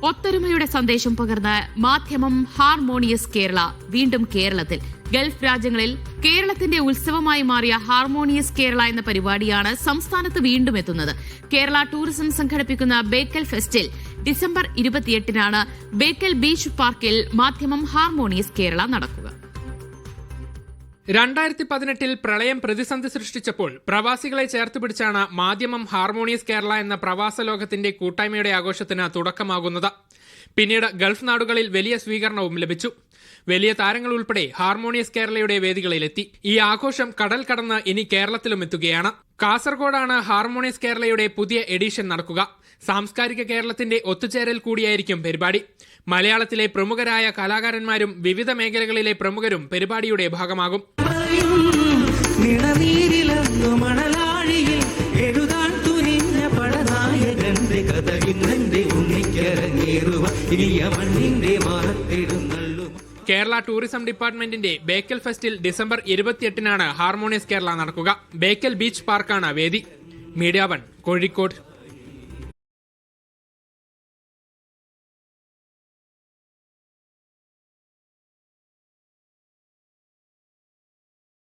ഒത്തൊരുമയുടെ സന്ദേശം പകർന്ന് മാധ്യമം ഹാർമോണിയസ് കേരള വീണ്ടും കേരളത്തിൽ. ഗൾഫ് രാജ്യങ്ങളിൽ കേരളത്തിന്റെ ഉത്സവമായി മാറിയ ഹാർമോണിയസ് കേരള എന്ന പരിപാടിയാണ് സംസ്ഥാനത്ത് വീണ്ടും എത്തുന്നത്. കേരള ടൂറിസം സംഘടിപ്പിക്കുന്ന ബേക്കൽ ഫെസ്റ്റിൽ ഡിസംബർ 28-നാണ് ബേക്കൽ ബീച്ച് പാർക്കിൽ മാധ്യമം ഹാർമോണിയസ് കേരള നടക്കുക. 2018-ൽ പ്രളയം പ്രതിസന്ധി സൃഷ്ടിച്ചപ്പോൾ പ്രവാസികളെ ചേർത്തുപിടിച്ചാണ് മാധ്യമം ഹാർമോണിയസ് കേരള എന്ന പ്രവാസ ലോകത്തിന്റെ കൂട്ടായ്മയുടെ ആഘോഷത്തിന് തുടക്കമാകുന്നത്. പിന്നീട് ഗൾഫ് നാടുകളിൽ വലിയ സ്വീകരണവും ലഭിച്ചു. വലിയ താരങ്ങൾ ഉൾപ്പെടെ ഹാർമോണിയസ് കേരളയുടെ വേദികളിലെത്തി. ഈ ആഘോഷം കടൽ കടന്ന് ഇനി കേരളത്തിലും എത്തുകയാണ്. കാസർഗോഡാണ് ഹാർമോണിയസ് കേരളയുടെ പുതിയ എഡിഷൻ നടക്കുക. സാംസ്കാരിക കേരളത്തിന്റെ ഒത്തുചേരൽ കൂടിയായിരിക്കും പരിപാടി. മലയാളത്തിലെ പ്രമുഖരായ കലാകാരന്മാരും വിവിധ മേഖലകളിലെ പ്രമുഖരും പരിപാടിയുടെ ഭാഗമാകും. കേരള ടൂറിസം ഡിപ്പാർട്ട്മെന്റിന്റെ ബേക്കൽ ഫെസ്റ്റിൽ ഡിസംബർ 28-നാണ് ഹാർമോണിയസ് കേരള നടക്കുക. ബേക്കൽ ബീച്ച് പാർക്കാണ് വേദി. മീഡിയ 1 കോഴിക്കോട്.